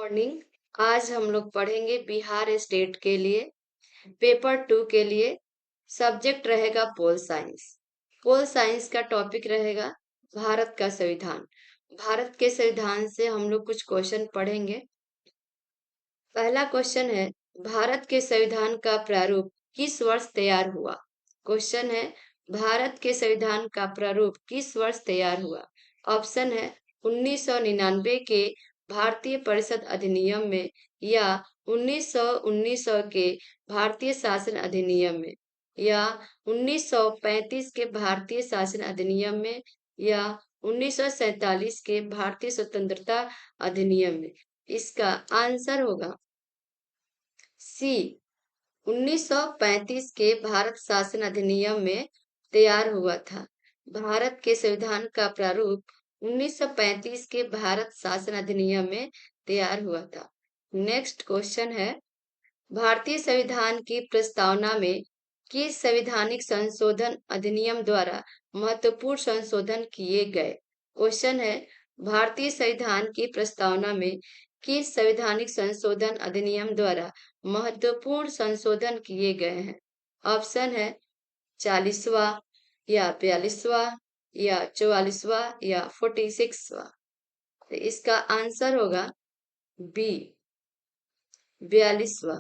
Morning. आज हम लोग पढ़ेंगे बिहार स्टेट के लिए पेपर 2 के लिए। सब्जेक्ट रहेगा पोल साइंस। पोल साइंस का टॉपिक रहेगा भारत का संविधान। भारत के संविधान से हम लोग कुछ क्वेश्चन पढ़ेंगे। पहला क्वेश्चन है, भारत के संविधान का प्रारूप किस वर्ष तैयार हुआ? क्वेश्चन है, भारत के संविधान का प्रारूप किस वर्ष तैयार हुआ? ऑप्शन है 1999 के भारतीय परिषद अधिनियम में, या 1900 के भारतीय शासन अधिनियम में, या 1935 के भारतीय शासन अधिनियम में, या 1947 के भारतीय स्वतंत्रता अधिनियम में। इसका आंसर होगा सी, 1935 के भारत शासन अधिनियम में तैयार हुआ था। भारत के संविधान का प्रारूप 1935 के भारत शासन अधिनियम में तैयार हुआ था। नेक्स्ट क्वेश्चन है, भारतीय संविधान की प्रस्तावना में किस संवैधानिक संशोधन अधिनियम द्वारा महत्वपूर्ण संशोधन किए गए? क्वेश्चन है, भारतीय संविधान की प्रस्तावना में किस संवैधानिक संशोधन अधिनियम द्वारा महत्वपूर्ण संशोधन किए गए हैं? ऑप्शन है 40वां, या 42वां, या 44वां, या 46वां। तो इसका आंसर होगा बी, 42वां।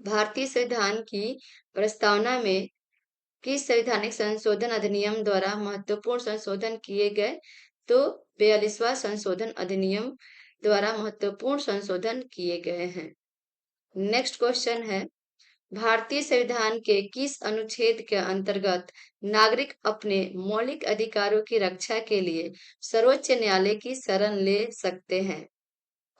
भारतीय संविधान की प्रस्तावना में किस संवैधानिक संशोधन अधिनियम द्वारा महत्वपूर्ण संशोधन किए गए? तो 42वां संशोधन अधिनियम द्वारा महत्वपूर्ण संशोधन किए गए हैं। नेक्स्ट क्वेश्चन है, भारतीय संविधान के किस अनुच्छेद के अंतर्गत नागरिक अपने मौलिक अधिकारों की रक्षा के लिए सर्वोच्च न्यायालय की शरण ले सकते हैं?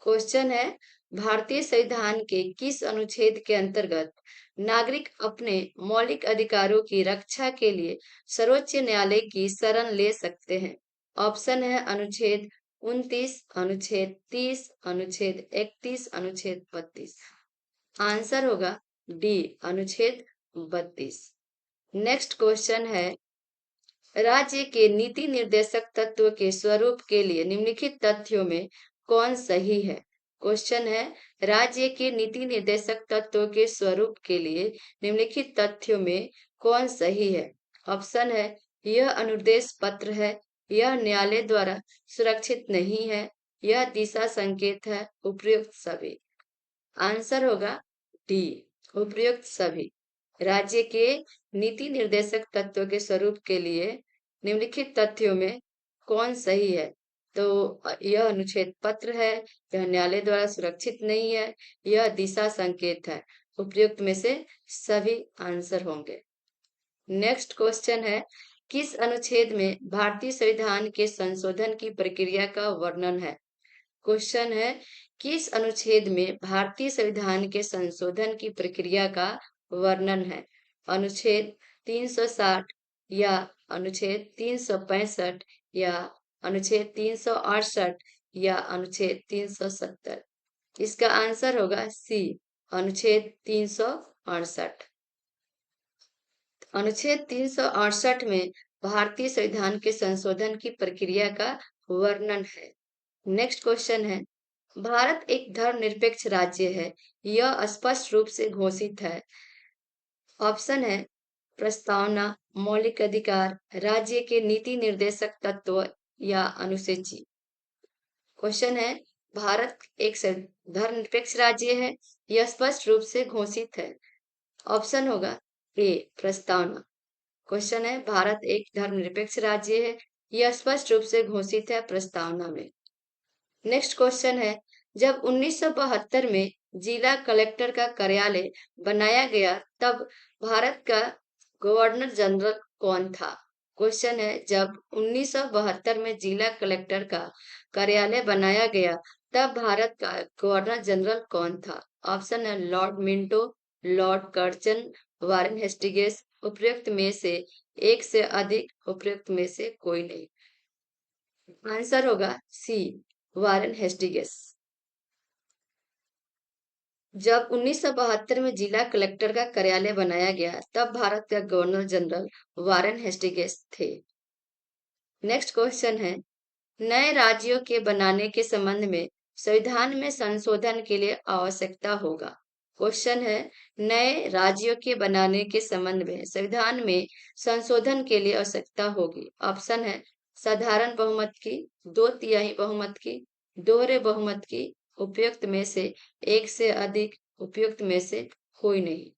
क्वेश्चन है, भारतीय संविधान के किस अनुच्छेद के अंतर्गत नागरिक अपने मौलिक अधिकारों की रक्षा के लिए सर्वोच्च न्यायालय की शरण ले सकते हैं? ऑप्शन है अनुच्छेद 29, अनुच्छेद 30, अनुच्छेद 31, अनुच्छेद 32। आंसर होगा डी, अनुच्छेद 32। नेक्स्ट क्वेश्चन है, राज्य के नीति निर्देशक तत्व के स्वरूप के लिए निम्नलिखित तथ्यों में कौन सही है? क्वेश्चन है, राज्य के नीति निर्देशक तत्व के स्वरूप के लिए निम्नलिखित तथ्यों में कौन सही है? ऑप्शन है, यह अनुदेश पत्र है, यह न्यायालय द्वारा सुरक्षित नहीं है, यह दिशा संकेत है, उपयुक्त सभी। आंसर होगा डी, उपयुक्त सभी। राज्य के नीति निर्देशक तत्व के स्वरूप के लिए निम्नलिखित तथ्यों में कौन सही है? तो यह अनुच्छेद पत्र है, यह न्यायालय द्वारा सुरक्षित नहीं है, यह दिशा संकेत है। उपयुक्त में से सभी आंसर होंगे। नेक्स्ट क्वेश्चन है, किस अनुच्छेद में भारतीय संविधान के संशोधन की प्रक्रिया का वर्णन है? क्वेश्चन है, किस अनुच्छेद में भारतीय संविधान के संशोधन की प्रक्रिया का वर्णन है? अनुच्छेद 360, या अनुच्छेद 365, या अनुच्छेद 368, या अनुच्छेद 370। इसका आंसर होगा सी, अनुच्छेद 368। अनुच्छेद 368 में भारतीय संविधान के संशोधन की प्रक्रिया का वर्णन है। नेक्स्ट क्वेश्चन है, भारत एक धर्मनिरपेक्ष राज्य है, यह स्पष्ट रूप से घोषित है। ऑप्शन है प्रस्तावना, मौलिक अधिकार, राज्य के नीति निर्देशक तत्व, या अनुसूची। क्वेश्चन है, भारत एक धर्मनिरपेक्ष राज्य है, यह स्पष्ट रूप से घोषित है। ऑप्शन होगा ए, प्रस्तावना। क्वेश्चन है, भारत एक धर्मनिरपेक्ष राज्य है, यह स्पष्ट रूप से घोषित है प्रस्तावना में। नेक्स्ट क्वेश्चन है, जब 1972 में जिला कलेक्टर का कार्यालय बनाया गया, तब भारत का गवर्नर जनरल कौन था? क्वेश्चन है, जब 1972 में जिला कलेक्टर का कार्यालय बनाया गया, तब भारत का गवर्नर जनरल कौन था? ऑप्शन है Lord Minto, Lord Curzon, Warren Hastings. उपयुक्त में से एक से अधिक, उपयुक्त में से कोई नहीं। आंसर होगा सी, वारेन हेस्टिंग्स। जब 1972 में जिला कलेक्टर का कार्यालय बनाया गया, तब भारत का गवर्नर जनरल वारेन हेस्टिंग्स थे। नेक्स्ट क्वेश्चन है, नए राज्यों के बनाने के संबंध में संविधान में संशोधन के लिए आवश्यकता होगा? क्वेश्चन है, नए राज्यों के बनाने के संबंध में संविधान में संशोधन के लिए आवश्यकता होगी। ऑप्शन है साधारण बहुमत की, दो तिहाई बहुमत की, दोहरे बहुमत की, उपयुक्त में से एक से अधिक, उपयुक्त में से कोई नहीं।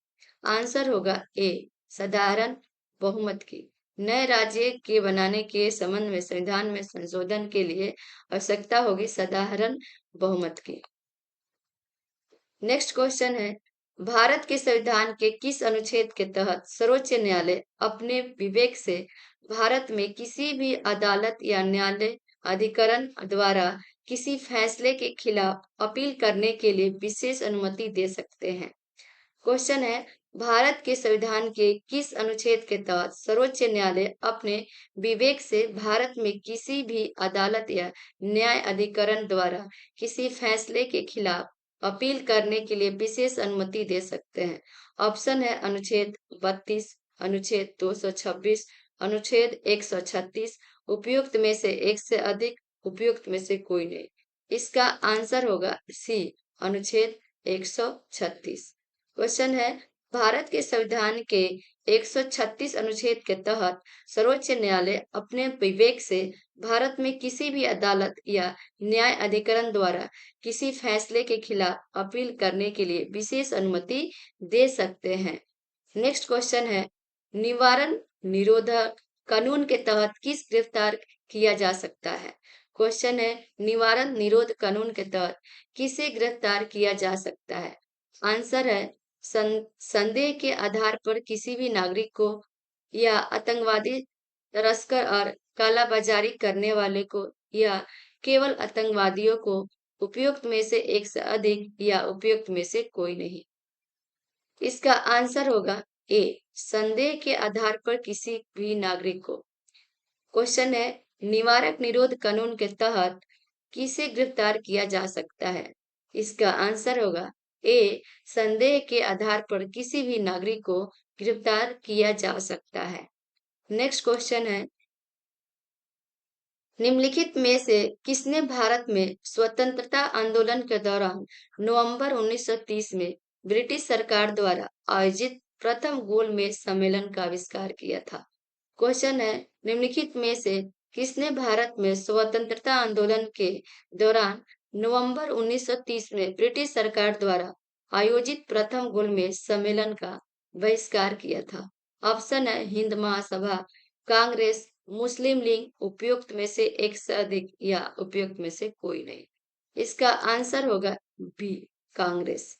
आंसर होगा ए, साधारण बहुमत की। नए राज्य के बनाने के संबंध में संविधान में संशोधन के लिए आवश्यकता होगी साधारण बहुमत की। नेक्स्ट क्वेश्चन है, भारत के संविधान के किस अनुच्छेद के तहत सर्वोच्च न्यायालय अपने विवेक से भारत में किसी भी अदालत या न्यायालय अधिकरण द्वारा किसी फैसले के खिलाफ अपील करने के लिए विशेष अनुमति दे सकते हैं? क्वेश्चन है, भारत के संविधान के किस अनुच्छेद के तहत सर्वोच्च न्यायालय अपने विवेक से भारत में किसी भी अदालत या न्याय अधिकरण द्वारा किसी फैसले के खिलाफ अपील करने के लिए विशेष अनुमति दे सकते हैं? ऑप्शन है अनुच्छेद 32, अनुच्छेद 226, अनुच्छेद 136, उपयुक्त में से एक से अधिक, उपयुक्त में से कोई नहीं। इसका आंसर होगा सी, अनुच्छेद 136। क्वेश्चन है, भारत के संविधान के 136 अनुच्छेद के तहत सर्वोच्च न्यायालय अपने विवेक से भारत में किसी भी अदालत या न्याय अधिकरण द्वारा किसी फैसले के खिलाफ अपील करने के लिए विशेष अनुमति दे सकते हैं। नेक्स्ट क्वेश्चन है, निवारण निरोधक कानून के तहत किस गिरफ्तार किया जा सकता है? क्वेश्चन है, निवारण निरोध कानून के तहत किसे गिरफ्तार किया जा सकता है? आंसर है संदेह के आधार पर किसी भी नागरिक को या आतंकवादी, तस्कर और कालाबाजारी करने वाले को या केवल आतंकवादियों को, उपयुक्त में से एक से अधिक या उपयुक्त में से कोई नहीं। इसका आंसर होगा ए, संदेह के आधार पर किसी भी नागरिक को। क्वेश्चन है, निवारक निरोध कानून के तहत किसे गिरफ्तार किया जा सकता है? इसका आंसर होगा ए, संदेह के आधार पर किसी भी नागरिक को गिरफ्तार किया जा सकता है। नेक्स्ट क्वेश्चन है, निम्नलिखित में से किसने भारत में स्वतंत्रता आंदोलन के दौरान नवंबर 1930 में ब्रिटिश सरकार द्वारा आयोजित प्रथम गोलमेज सम्मेलन का आविष्कार किया था? क्वेश्चन है, निम्नलिखित में से किसने भारत में स्वतंत्रता आंदोलन के दौरान नवंबर 1930 में ब्रिटिश सरकार द्वारा आयोजित प्रथम गोलमेज सम्मेलन का बहिष्कार किया था? ऑप्शन है हिंद महासभा, कांग्रेस, मुस्लिम लीग, उपयुक्त में से एक से अधिक या उपयुक्त में से कोई नहीं। इसका आंसर होगा बी, कांग्रेस।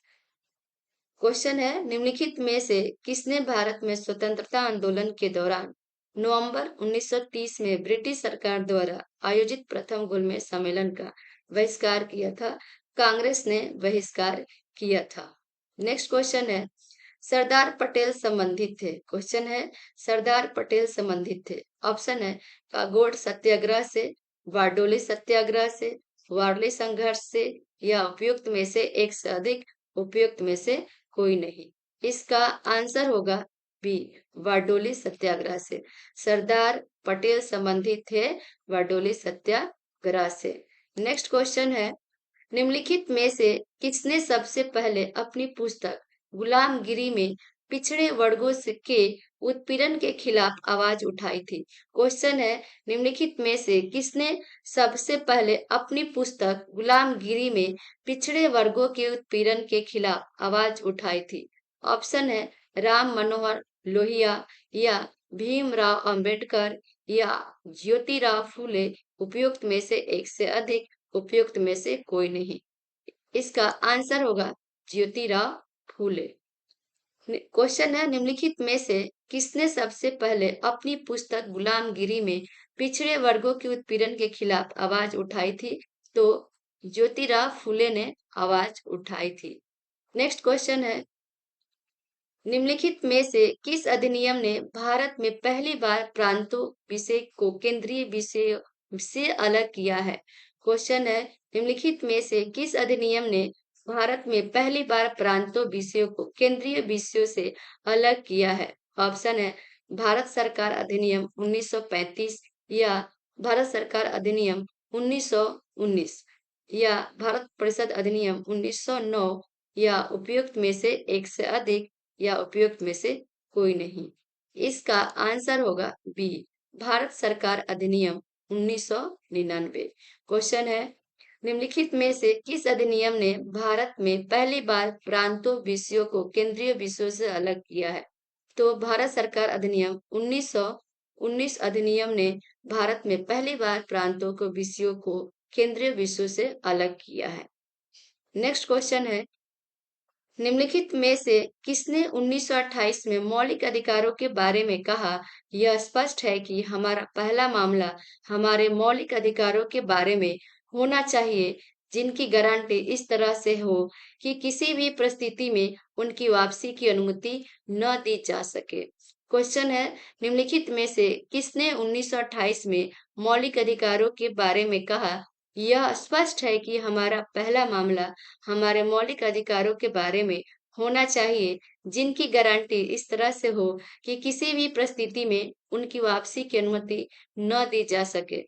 क्वेश्चन है, निम्नलिखित में से किसने भारत में स्वतंत्रता आंदोलन के दौरान नवंबर 1930 में ब्रिटिश सरकार द्वारा आयोजित प्रथम गोलमेज सम्मेलन का बहिष्कार किया था? कांग्रेस ने बहिष्कार किया था। नेक्स्ट क्वेश्चन है, सरदार पटेल संबंधित थे? क्वेश्चन है, सरदार पटेल संबंधित थे। ऑप्शन है कागोड़ सत्याग्रह से, बारडोली सत्याग्रह से, वारली संघर्ष से या उपयुक्त में से एक से अधिक, उपयुक्त में से कोई नहीं। इसका आंसर होगा बी, बारडोली सत्याग्रह से। सरदार पटेल संबंधित थे बारडोली सत्याग्रह से। नेक्स्ट क्वेश्चन है, निम्नलिखित में से किसने सबसे पहले अपनी पुस्तक गुलामगिरी में पिछड़े वर्गों के उत्पीड़न के खिलाफ आवाज उठाई थी? क्वेश्चन है, निम्नलिखित में से किसने सबसे पहले अपनी पुस्तक गुलामगिरी में पिछड़े वर्गों के उत्पीड़न के खिलाफ आवाज उठाई थी? ऑप्शन है राम मनोहर लोहिया या भीमराव अंबेडकर या ज्योतिराव फूले, उपयुक्त में से एक से अधिक, उपयुक्त में से कोई नहीं। इसका आंसर होगा ज्योतिराव फूले। क्वेश्चन है, निम्नलिखित में से किसने सबसे पहले अपनी पुस्तक गुलामगिरी में पिछड़े वर्गों के उत्पीड़न के खिलाफ आवाज उठाई थी? तो ज्योतिराव फूले ने आवाज उठाई थी। नेक्स्ट क्वेश्चन है, निम्नलिखित में से किस अधिनियम ने भारत में पहली बार प्रांतों विषय को केंद्रीय विषय से अलग किया है? क्वेश्चन है, निम्नलिखित में से किस अधिनियम ने भारत में पहली बार प्रांतों विषयों को केंद्रीय विषयों से अलग किया है? ऑप्शन है भारत सरकार अधिनियम 1935 या भारत सरकार अधिनियम 1919। या भारत परिषद अधिनियम 1909 या उपयुक्त में से एक से अधिक या उपयुक्त में से कोई नहीं। इसका आंसर होगा बी, भारत सरकार अधिनियम 1999। क्वेश्चन है, निम्नलिखित में से किस अधिनियम ने भारत में पहली बार प्रांतों विषयों को केंद्रीय विषयों से अलग किया है? तो भारत सरकार अधिनियम 1919 अधिनियम ने भारत में पहली बार प्रांतों को विषयों को केंद्रीय विषयों से अलग किया है। नेक्स्ट क्वेश्चन है, निम्नलिखित में से किसने 1928 में मौलिक अधिकारों के बारे में कहा? यह स्पष्ट है कि हमारा पहला मामला हमारे मौलिक अधिकारों के बारे में होना चाहिए, जिनकी गारंटी इस तरह से हो कि किसी भी परिस्थिति में उनकी वापसी की अनुमति न दी जा सके। क्वेश्चन है, निम्नलिखित में से किसने 1928 में मौलिक अधिकारों के बारे में कहा? यह स्पष्ट है कि हमारा पहला मामला हमारे मौलिक अधिकारों के बारे में होना चाहिए, जिनकी गारंटी इस तरह से हो कि किसी भी परिस्थिति में उनकी वापसी की अनुमति न दी जा सके।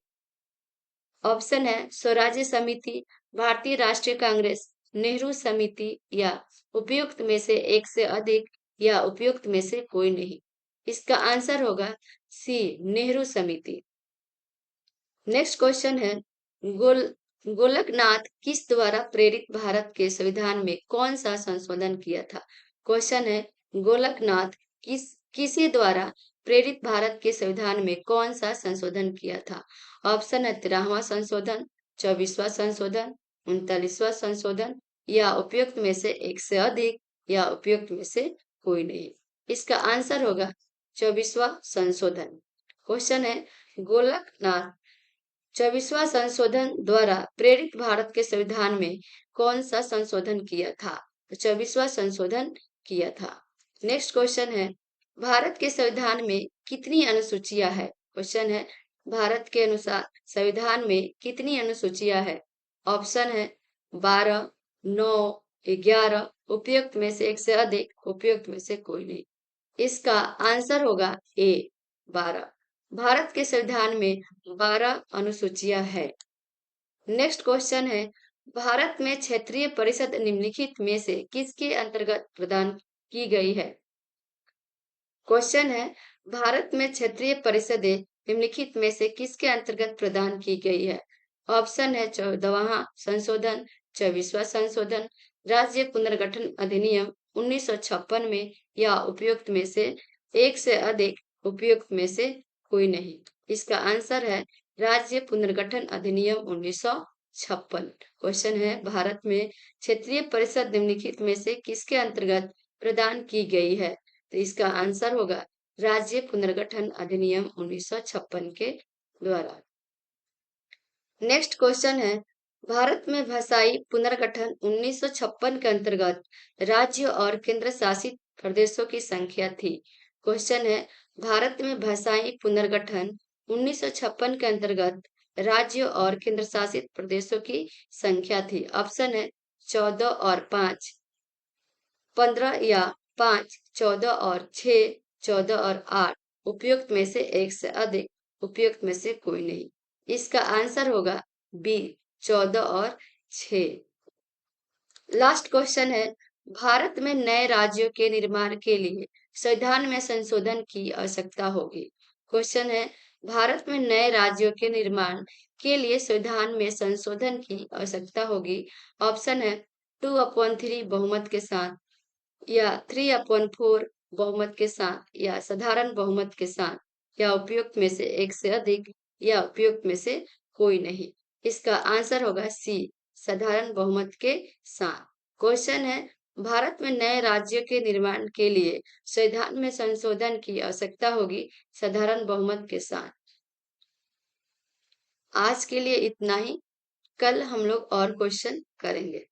ऑप्शन है स्वराज्य समिति, भारतीय राष्ट्रीय कांग्रेस, नेहरू समिति या उपयुक्त में से एक से अधिक या उपयुक्त में से कोई नहीं। इसका आंसर होगा सी, नेहरू समिति। नेक्स्ट क्वेश्चन है, गोल गोलकनाथ किस द्वारा प्रेरित भारत के संविधान में कौन सा संशोधन किया था? क्वेश्चन है, गोलकनाथ किसी द्वारा प्रेरित भारत के संविधान में कौन सा संशोधन किया था? ऑप्शन है 13वां संशोधन, 24वां संशोधन, 39वां संशोधन या उपयुक्त में से एक से अधिक या उपयुक्त में से कोई नहीं। इसका आंसर होगा 24वां संशोधन। क्वेश्चन है, गोलकनाथ 24वां संशोधन द्वारा प्रेरित भारत के संविधान में कौन सा संशोधन किया था? तो 24वां संशोधन किया था। नेक्स्ट क्वेश्चन है, भारत के संविधान में कितनी अनुसूचियां है? क्वेश्चन है, भारत के अनुसार संविधान में कितनी अनुसूचियां है? ऑप्शन है 12, 9, 11, उपयुक्त में से एक से अधिक, उपयुक्त में से कोई नहीं। इसका आंसर होगा ए, 12। भारत के संविधान में 12 अनुसूचियां है। नेक्स्ट क्वेश्चन है, भारत में क्षेत्रीय परिषद निम्नलिखित में से किसके अंतर्गत प्रदान की गई है? क्वेश्चन है, भारत में क्षेत्रीय परिषदें निम्नलिखित में से किसके अंतर्गत प्रदान की गई है? ऑप्शन है 14वां संशोधन, 24वां संशोधन, राज्य पुनर्गठन अधिनियम 1956 में या उपयुक्त में से एक से अधिक, उपयुक्त में से कोई नहीं। इसका आंसर है राज्य पुनर्गठन अधिनियम 1956। क्वेश्चन है, भारत में क्षेत्रीय परिषद निम्नलिखित में से किसके अंतर्गत प्रदान की गई है? तो इसका आंसर होगा राज्य पुनर्गठन अधिनियम 1956 के द्वारा। नेक्स्ट क्वेश्चन है, भारत में भाषाई पुनर्गठन 1956 के अंतर्गत राज्य और केंद्र शासित प्रदेशों की संख्या थी। क्वेश्चन है, भारत में भाषाई पुनर्गठन 1956 के अंतर्गत राज्य और केंद्र शासित प्रदेशों की संख्या थी। ऑप्शन है 14 और 5, 15 या 5, 14 और 6, 14 और 8, उपयुक्त में से एक से अधिक, उपयुक्त में से कोई नहीं। इसका आंसर होगा बी, 14 और 6। लास्ट क्वेश्चन है, भारत में नए राज्यों के निर्माण के लिए संविधान में संशोधन की आवश्यकता होगी। क्वेश्चन है, भारत में नए राज्यों के निर्माण के लिए संविधान में संशोधन की आवश्यकता होगी। ऑप्शन है 2/3 बहुमत के साथ या 3/4 बहुमत के साथ या साधारण बहुमत के साथ या उपयुक्त में से एक से अधिक या उपयुक्त में से कोई नहीं। इसका आंसर होगा सी, साधारण बहुमत के साथ। क्वेश्चन है, भारत में नए राज्यों के निर्माण के लिए संविधान में संशोधन की आवश्यकता होगी साधारण बहुमत के साथ। आज के लिए इतना ही, कल हम लोग और क्वेश्चन करेंगे।